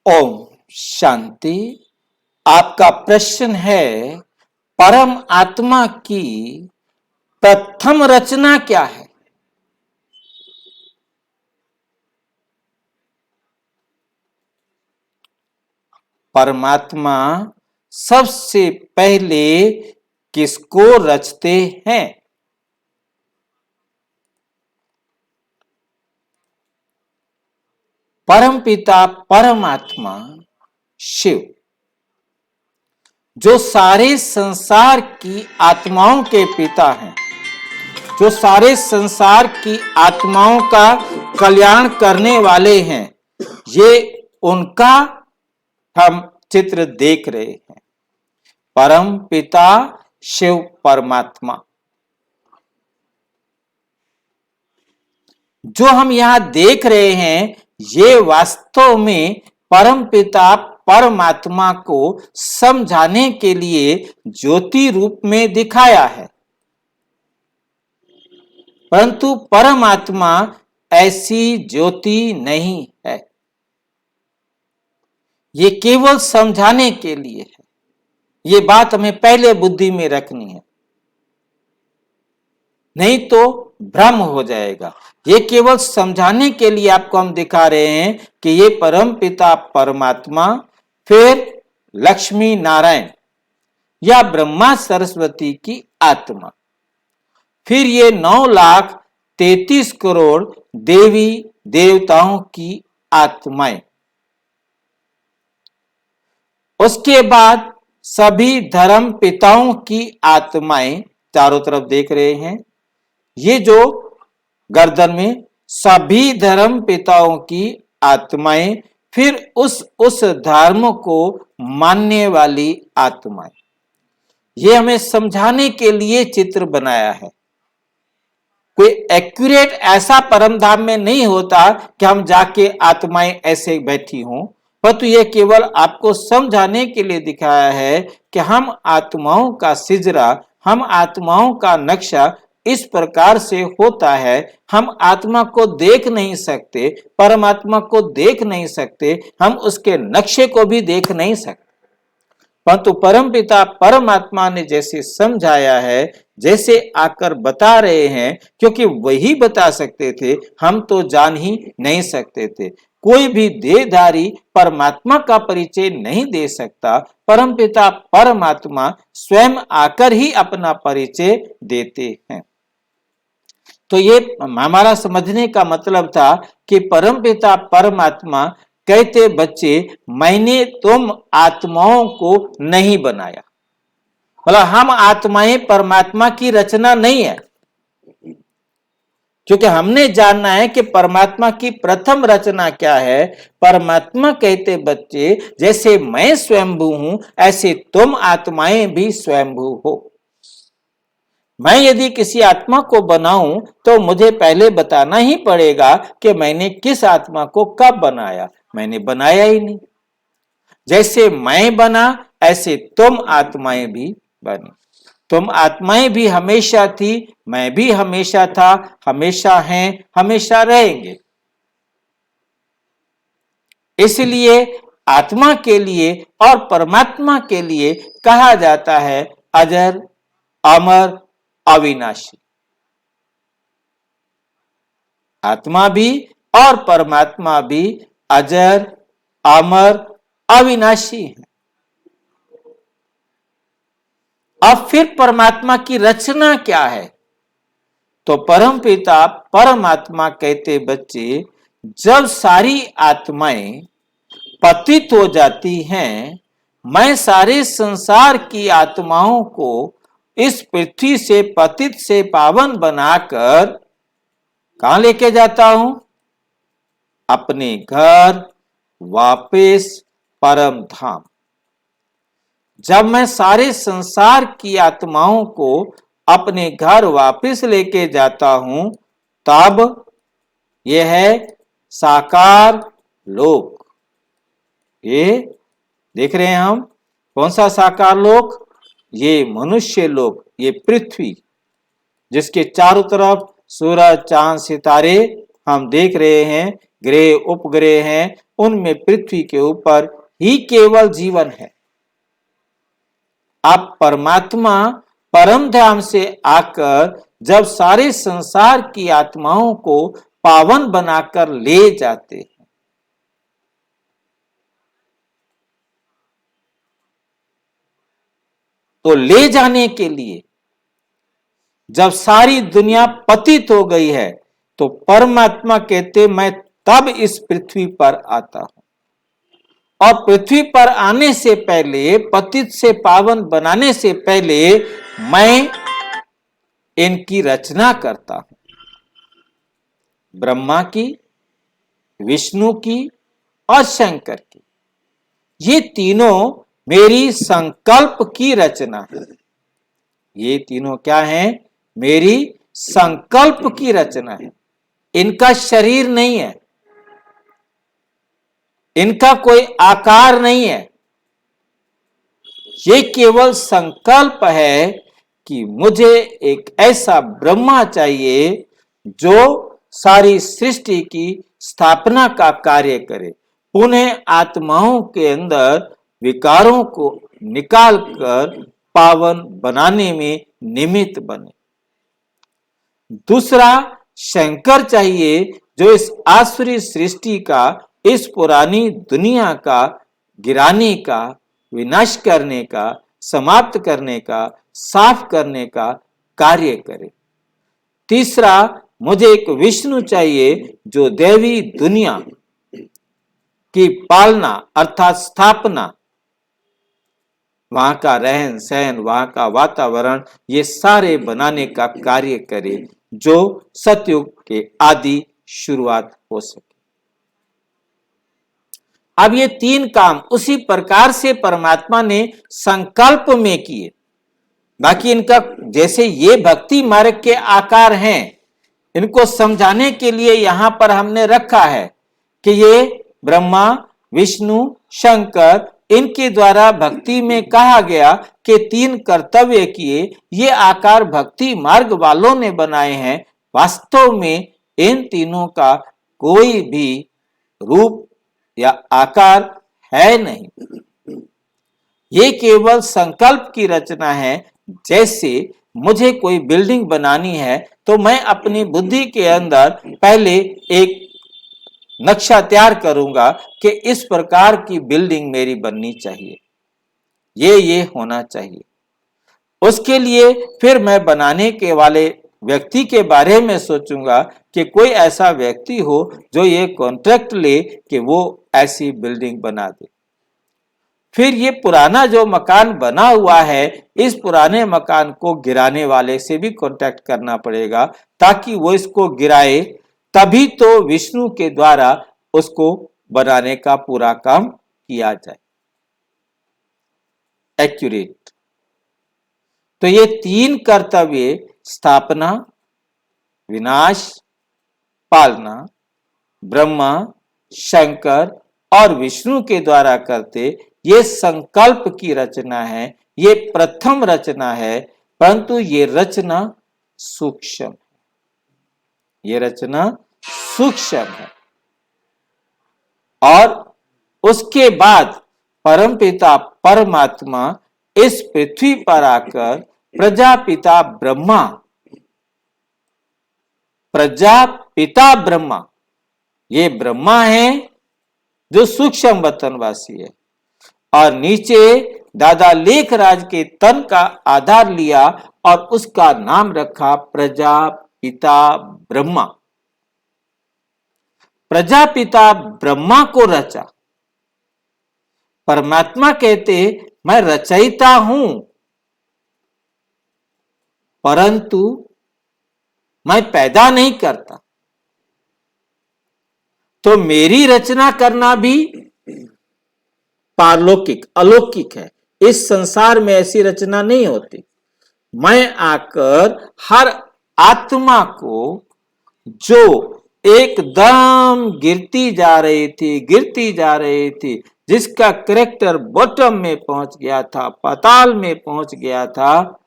ओम शांति। आपका प्रश्न है, परम आत्मा की प्रथम रचना क्या है? परमात्मा सबसे पहले किसको रचते हैं? परमपिता परमात्मा शिव, जो सारे संसार की आत्माओं के पिता हैं, जो सारे संसार की आत्माओं का कल्याण करने वाले हैं, ये उनका हम चित्र देख रहे हैं। परम पिता शिव परमात्मा, जो हम यहां देख रहे हैं, ये वास्तव में परम पिता परमात्मा को समझाने के लिए ज्योति रूप में दिखाया है। परंतु परमात्मा ऐसी ज्योति नहीं है, ये केवल समझाने के लिए है। ये बात हमें पहले बुद्धि में रखनी है, नहीं तो भ्रम हो जाएगा। ये केवल समझाने के लिए आपको हम दिखा रहे हैं कि ये परम पिता परमात्मा, फिर लक्ष्मी नारायण या ब्रह्मा सरस्वती की आत्मा, फिर ये 9,33 करोड़ देवी देवताओं की आत्माएं, उसके बाद सभी धर्म पिताओं की आत्माएं चारों तरफ देख रहे हैं। ये जो गर्दन में सभी धर्म पिताओं की आत्माएं, फिर उस धर्म को मानने वाली आत्माएं, ये हमें समझाने के लिए चित्र बनाया है। कोई एक्यूरेट ऐसा परम धाम में नहीं होता कि हम जाके आत्माएं ऐसे बैठी हों, परंतु यह केवल आपको समझाने के लिए दिखाया है कि हम आत्माओं का सिजरा, हम आत्माओं का नक्शा इस प्रकार से होता है। हम आत्मा को देख नहीं सकते, परमात्मा को देख नहीं सकते, हम उसके नक्शे को भी देख नहीं सकते, परंतु परमपिता परमात्मा ने जैसे समझाया है, जैसे आकर बता रहे हैं, क्योंकि वही बता सकते थे, हम तो जान ही नहीं सकते थे। कोई भी देहधारी परमात्मा का परिचय नहीं दे सकता, परमपिता परमात्मा स्वयं आकर ही अपना परिचय देते हैं। तो ये हमारा समझने का मतलब था कि परमपिता परमात्मा कहते, बच्चे मैंने तुम आत्माओं को नहीं बनाया। मतलब हम आत्माएं परमात्मा की रचना नहीं है, क्योंकि हमने जानना है कि परमात्मा की प्रथम रचना क्या है। परमात्मा कहते, बच्चे जैसे मैं स्वयंभू हूं, ऐसे तुम आत्माएं भी स्वयंभू हो। मैं यदि किसी आत्मा को बनाऊं तो मुझे पहले बताना ही पड़ेगा कि मैंने किस आत्मा को कब बनाया। मैंने बनाया ही नहीं। जैसे मैं बना, ऐसे तुम आत्माएं भी बनी। तुम आत्माएं भी हमेशा थी, मैं भी हमेशा था, हमेशा हैं, हमेशा रहेंगे। इसलिए आत्मा के लिए और परमात्मा के लिए कहा जाता है अजर, अमर, अविनाशी। आत्मा भी और परमात्मा भी अजर, अमर, अविनाशी है। अब फिर परमात्मा की रचना क्या है? तो परमपिता परमात्मा कहते, बच्चे जब सारी आत्माएं पतित हो जाती हैं, मैं सारे संसार की आत्माओं को इस पृथ्वी से पतित से पावन बनाकर कहां लेके जाता हूं? अपने घर वापस परम धाम। जब मैं सारे संसार की आत्माओं को अपने घर वापस लेके जाता हूं, तब यह है साकार लोक। ये देख रहे हैं हम, कौन सा साकार लोक? ये मनुष्य लोक, ये पृथ्वी, जिसके चारों तरफ सूरज, चांद, सितारे हम देख रहे हैं। ग्रह उपग्रह हैं, उनमें पृथ्वी के ऊपर ही केवल जीवन है। आप परमात्मा परम धाम से आकर जब सारे संसार की आत्माओं को पावन बनाकर ले जाते हैं, तो ले जाने के लिए जब सारी दुनिया पतित हो गई है, तो परमात्मा कहते मैं तब इस पृथ्वी पर आता हूं, और पृथ्वी पर आने से पहले, पतित से पावन बनाने से पहले मैं इनकी रचना करता हूं। ब्रह्मा की, विष्णु की और शंकर की, ये तीनों मेरी संकल्प की रचना है। ये तीनों क्या हैं? मेरी संकल्प की रचना है। इनका शरीर नहीं है, इनका कोई आकार नहीं है। ये केवल संकल्प है कि मुझे एक ऐसा ब्रह्मा चाहिए जो सारी सृष्टि की स्थापना का कार्य करे, पुनः आत्माओं के अंदर विकारों को निकालकर पावन बनाने में निमित्त बने। दूसरा, शंकर चाहिए जो इस आसुरी सृष्टि का, इस पुरानी दुनिया का गिराने का, विनाश करने का, समाप्त करने का, साफ करने का कार्य करे। तीसरा, मुझे एक विष्णु चाहिए जो दैवी दुनिया की पालना अर्थात स्थापना, वहां का रहन सहन, वहां का वातावरण, ये सारे बनाने का कार्य करे, जो सतयुग के आदि शुरुआत हो सके। अब ये तीन काम उसी प्रकार से परमात्मा ने संकल्प में किए। बाकी इनका, जैसे ये भक्ति मार्ग के आकार हैं, इनको समझाने के लिए यहां पर हमने रखा है कि ये ब्रह्मा, विष्णु, शंकर, इनके द्वारा भक्ति में कहा गया कि तीन कर्तव्य किए। ये आकार भक्ति मार्ग वालों ने बनाए हैं। वास्तव में इन तीनों का कोई भी रूप या आकार है नहीं, ये केवल संकल्प की रचना है। जैसे मुझे कोई बिल्डिंग बनानी है तो मैं अपनी बुद्धि के अंदर पहले एक नक्शा तैयार करूंगा कि इस प्रकार की बिल्डिंग मेरी बननी चाहिए, ये होना चाहिए। उसके लिए फिर मैं बनाने के वाले व्यक्ति के बारे में सोचूंगा कि कोई ऐसा व्यक्ति हो जो ये कॉन्ट्रैक्ट ले कि वो ऐसी बिल्डिंग बना दे। फिर ये पुराना जो मकान बना हुआ है, इस पुराने मकान को गिराने वाले से भी कॉन्टैक्ट करना पड़ेगा ताकि वो इसको गिराए, तभी तो विष्णु के द्वारा उसको बनाने का पूरा काम किया जाए एक्यूरेट। तो ये तीन कर्तव्य, स्थापना, विनाश, पालना, ब्रह्मा, शंकर और विष्णु के द्वारा करते, ये संकल्प की रचना है, ये प्रथम रचना है। परंतु ये रचना सूक्ष्म, ये रचना सूक्ष्म है। और उसके बाद परमपिता परमात्मा इस पृथ्वी पर आकर प्रजापिता ब्रह्मा, प्रजापिता ब्रह्मा, ये ब्रह्मा है जो सूक्ष्म वतनवासी है, और नीचे दादा लेखराज के तन का आधार लिया और उसका नाम रखा प्रजापिता ब्रह्मा। प्रजापिता ब्रह्मा को रचा। परमात्मा कहते मैं रचयिता हूं, परंतु मैं पैदा नहीं करता। तो मेरी रचना करना भी पारलौकिक, अलौकिक है। इस संसार में ऐसी रचना नहीं होती। मैं आकर हर आत्मा को, जो एकदम गिरती जा रही थी, जिसका कैरेक्टर बॉटम में पहुंच गया था, पाताल में पहुंच गया था,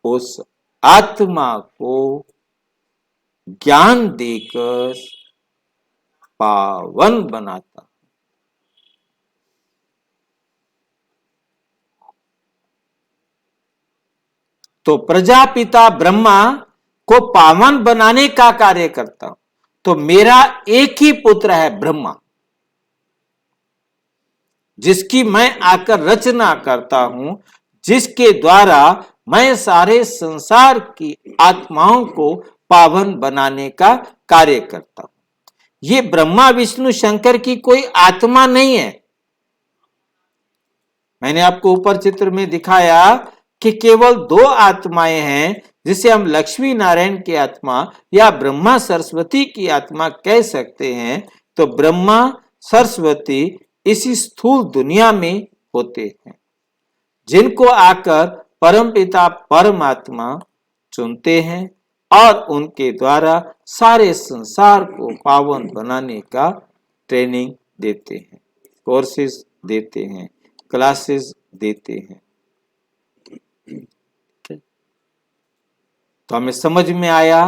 उस आत्मा को ज्ञान देकर पावन बनाता। तो प्रजापिता ब्रह्मा को पावन बनाने का कार्य करता हूं। तो मेरा एक ही पुत्र है ब्रह्मा, जिसकी मैं आकर रचना करता हूं, जिसके द्वारा मैं सारे संसार की आत्माओं को पावन बनाने का कार्य करता हूं। ये ब्रह्मा विष्णु शंकर की कोई आत्मा नहीं है। मैंने आपको ऊपर चित्र में दिखाया कि केवल दो आत्माएं हैं, जिसे हम लक्ष्मी नारायण की आत्मा या ब्रह्मा सरस्वती की आत्मा कह सकते हैं। तो ब्रह्मा सरस्वती इसी स्थूल दुनिया में होते हैं, जिनको आकर परमपिता परमात्मा चुनते हैं और उनके द्वारा सारे संसार को पावन बनाने का ट्रेनिंग देते हैं, कोर्सेज देते हैं, क्लासेस देते हैं। तो हमें समझ में आया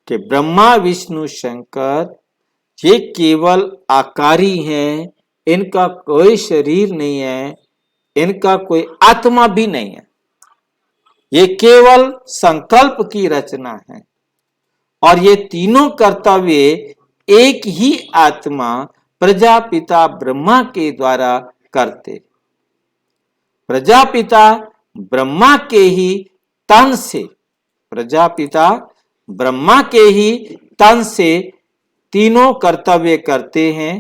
कि ब्रह्मा विष्णु शंकर ये केवल आकारी हैं, इनका कोई शरीर नहीं है, इनका कोई आत्मा भी नहीं है। ये केवल संकल्प की रचना है और ये तीनों कर्तव्य एक ही आत्मा प्रजापिता ब्रह्मा के द्वारा करते। प्रजापिता ब्रह्मा के ही तन से, प्रजापिता ब्रह्मा के ही तन से तीनों कर्तव्य करते हैं।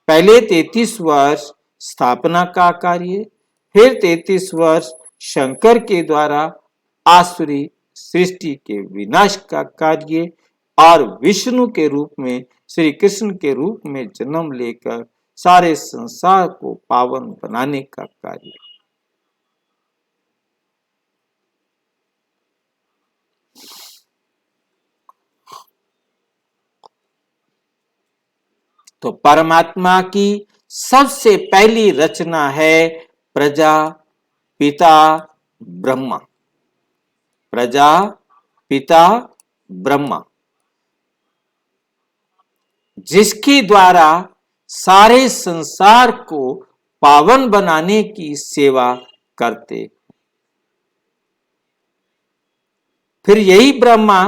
पहले 33 वर्ष स्थापना का कार्य, फिर 33 वर्ष शंकर के द्वारा आसुरी सृष्टि के विनाश का कार्य और विष्णु के रूप में, श्री कृष्ण के रूप में जन्म लेकर सारे संसार को पावन बनाने का कार्य। तो परमात्मा की सबसे पहली रचना है प्रजा पिता ब्रह्मा। प्रजा पिता ब्रह्मा, जिसके द्वारा सारे संसार को पावन बनाने की सेवा करते। फिर यही ब्रह्मा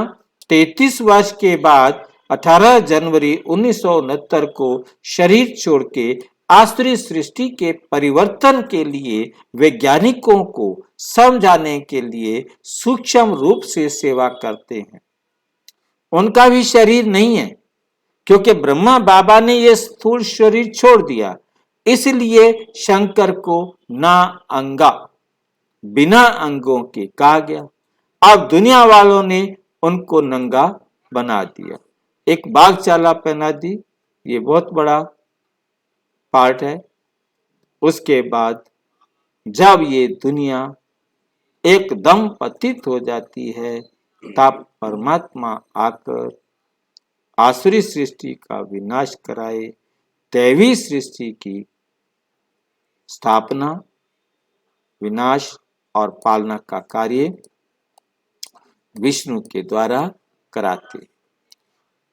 33 वर्ष के बाद 18 जनवरी 1969 को शरीर छोड़ के आसुरी सृष्टि के परिवर्तन के लिए वैज्ञानिकों को समझाने के लिए सूक्ष्म रूप से सेवा करते हैं। उनका भी शरीर नहीं है, क्योंकि ब्रह्मा बाबा ने यह स्थूल शरीर छोड़ दिया, इसलिए शंकर को ना अंगा, बिना अंगों के कहा गया। अब दुनिया वालों ने उनको नंगा बना दिया, एक बाघ चाला पहना दी। ये बहुत बड़ा पार्ट है। उसके बाद जब ये दुनिया एकदम पतित हो जाती है, तब परमात्मा आकर आसुरी सृष्टि का विनाश कराए, दैवी सृष्टि की स्थापना, विनाश और पालना का कार्य विष्णु के द्वारा कराते।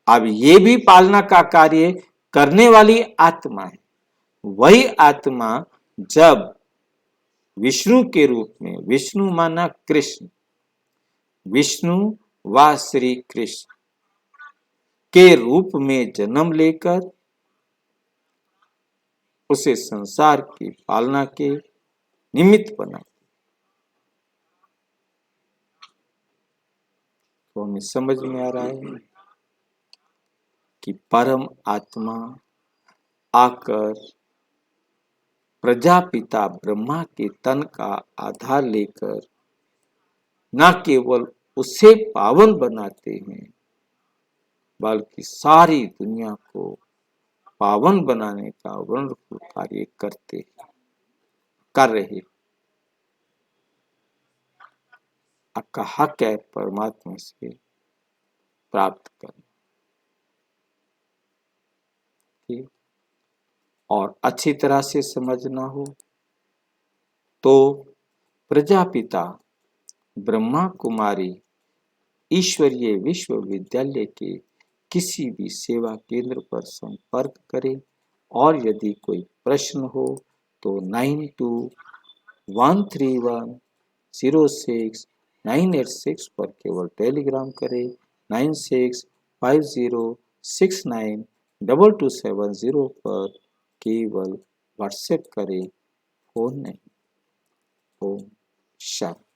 अब ये भी पालना का कार्य करने वाली आत्मा है। वही आत्मा जब विष्णु के रूप में, विष्णु माना कृष्ण, विष्णु व श्री कृष्ण के रूप में जन्म लेकर उसे संसार की पालना के निमित्त बना। तो हमें समझ में आ रहा है कि परम आत्मा आकर प्रजापिता ब्रह्मा के तन का आधार लेकर न केवल उसे पावन बनाते हैं, बल्कि सारी दुनिया को पावन बनाने का वंडरफुल कार्य करते हैं, कर रहे। आपका हक है परमात्मा से प्राप्त करना, ठीक? और अच्छी तरह से समझना हो तो प्रजापिता ब्रह्मा कुमारी ईश्वरीय विश्वविद्यालय के किसी भी सेवा केंद्र पर संपर्क करें और यदि कोई प्रश्न हो तो 9213106986 पर केवल टेलीग्राम करें। 9650692270 पर केवल व्हाट्सएप करें, फोन नहीं। ओम शांति।